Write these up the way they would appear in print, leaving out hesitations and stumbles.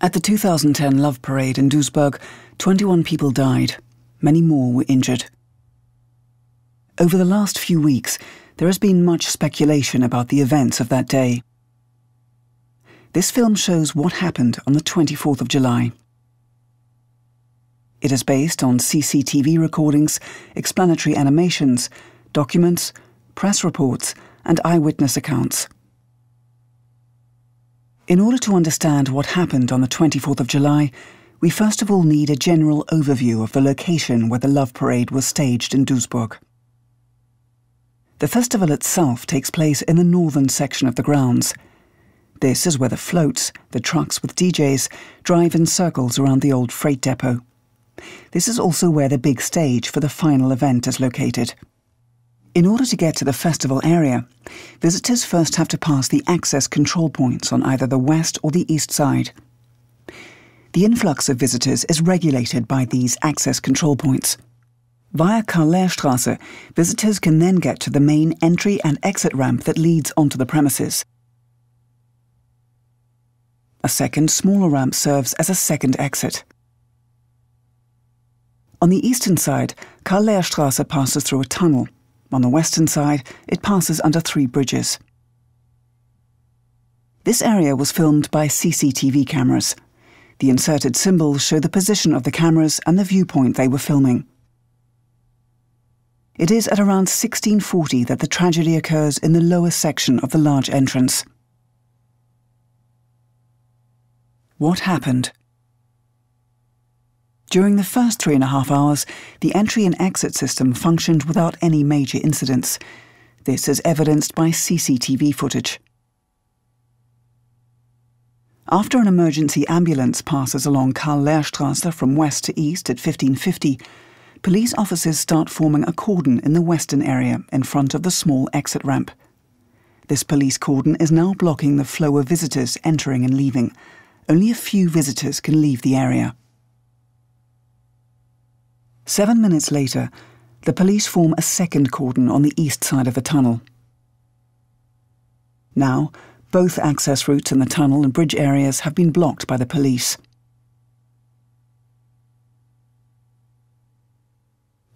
At the 2010 Loveparade in Duisburg, 21 people died. Many more were injured. Over the last few weeks, there has been much speculation about the events of that day. This film shows what happened on the 24th of July. It is based on CCTV recordings, explanatory animations, documents, press reports, and eyewitness accounts. In order to understand what happened on the 24th of July, we first of all need a general overview of the location where the Loveparade was staged in Duisburg. The festival itself takes place in the northern section of the grounds. This is where the floats, the trucks with DJs, drive in circles around the old freight depot. This is also where the big stage for the final event is located. In order to get to the festival area, visitors first have to pass the access control points on either the west or the east side. The influx of visitors is regulated by these access control points. Via Karl-Lehr-Straße, visitors can then get to the main entry and exit ramp that leads onto the premises. A second, smaller ramp serves as a second exit. On the eastern side, Karl-Lehr-Straße passes through a tunnel. On the western side, it passes under 3 bridges. This area was filmed by CCTV cameras. The inserted symbols show the position of the cameras and the viewpoint they were filming. It is at around 1640 that the tragedy occurs in the lower section of the large entrance. What happened? During the first 3.5 hours, the entry and exit system functioned without any major incidents. This is evidenced by CCTV footage. After an emergency ambulance passes along Karl-Lehr-Straße from west to east at 1550, police officers start forming a cordon in the western area in front of the small exit ramp. This police cordon is now blocking the flow of visitors entering and leaving. Only a few visitors can leave the area. 7 minutes later, the police form a second cordon on the east side of the tunnel. Now, both access routes in the tunnel and bridge areas have been blocked by the police.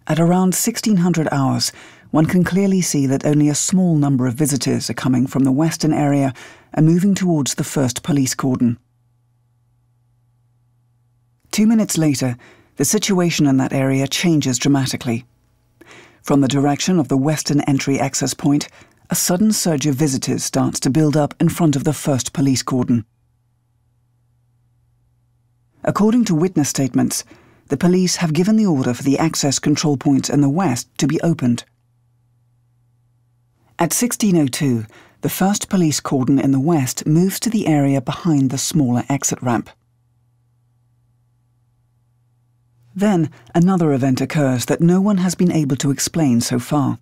At around 1600 hours, one can clearly see that only a small number of visitors are coming from the western area and moving towards the first police cordon. 2 minutes later, the situation in that area changes dramatically. From the direction of the western entry access point, a sudden surge of visitors starts to build up in front of the first police cordon. According to witness statements, the police have given the order for the access control points in the west to be opened. At 1602, the first police cordon in the west moves to the area behind the smaller exit ramp. Then, another event occurs that no one has been able to explain so far.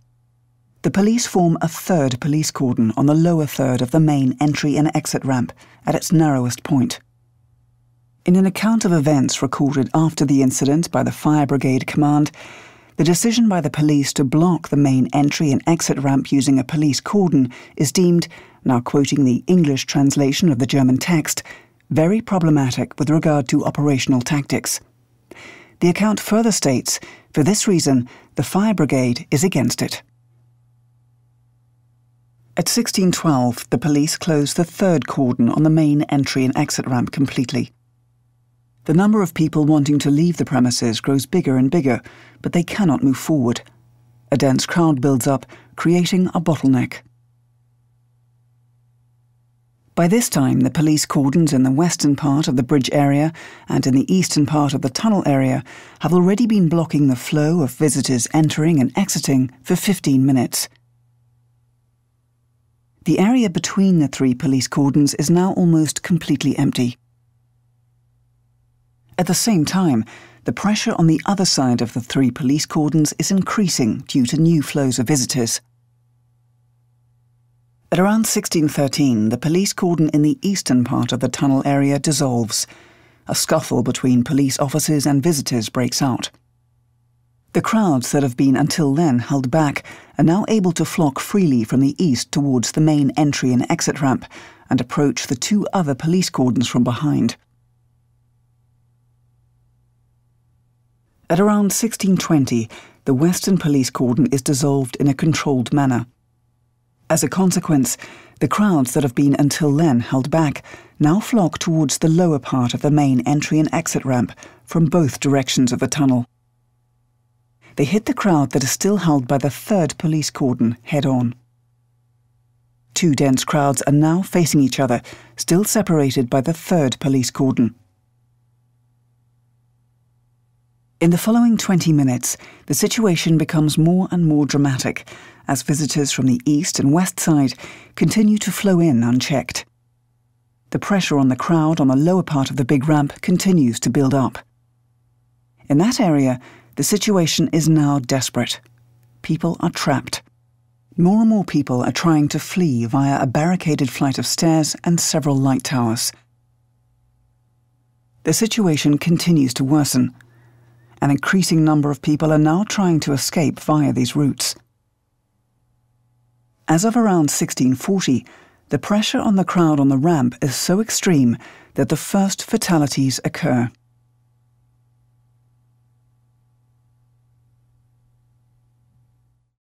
The police form a third police cordon on the lower third of the main entry and exit ramp at its narrowest point. In an account of events recorded after the incident by the fire brigade command, the decision by the police to block the main entry and exit ramp using a police cordon is deemed, now quoting the English translation of the German text, very problematic with regard to operational tactics. The account further states, for this reason, the fire brigade is against it. At 1612, the police closed the third cordon on the main entry and exit ramp completely. The number of people wanting to leave the premises grows bigger and bigger, but they cannot move forward. A dense crowd builds up, creating a bottleneck. By this time, the police cordons in the western part of the bridge area and in the eastern part of the tunnel area have already been blocking the flow of visitors entering and exiting for 15 minutes. The area between the 3 police cordons is now almost completely empty. At the same time, the pressure on the other side of the 3 police cordons is increasing due to new flows of visitors. At around 1613, the police cordon in the eastern part of the tunnel area dissolves. A scuffle between police officers and visitors breaks out. The crowds that have been until then held back are now able to flock freely from the east towards the main entry and exit ramp and approach the 2 other police cordons from behind. At around 1620, the western police cordon is dissolved in a controlled manner. As a consequence, the crowds that have been until then held back now flock towards the lower part of the main entry and exit ramp from both directions of the tunnel. They hit the crowd that is still held by the third police cordon head-on. Two dense crowds are now facing each other, still separated by the third police cordon. In the following 20 minutes, the situation becomes more and more dramatic as visitors from the east and west side continue to flow in unchecked. The pressure on the crowd on the lower part of the big ramp continues to build up. In that area, the situation is now desperate. People are trapped. More and more people are trying to flee via a barricaded flight of stairs and several light towers. The situation continues to worsen. An increasing number of people are now trying to escape via these routes. As of around 1640, the pressure on the crowd on the ramp is so extreme that the first fatalities occur.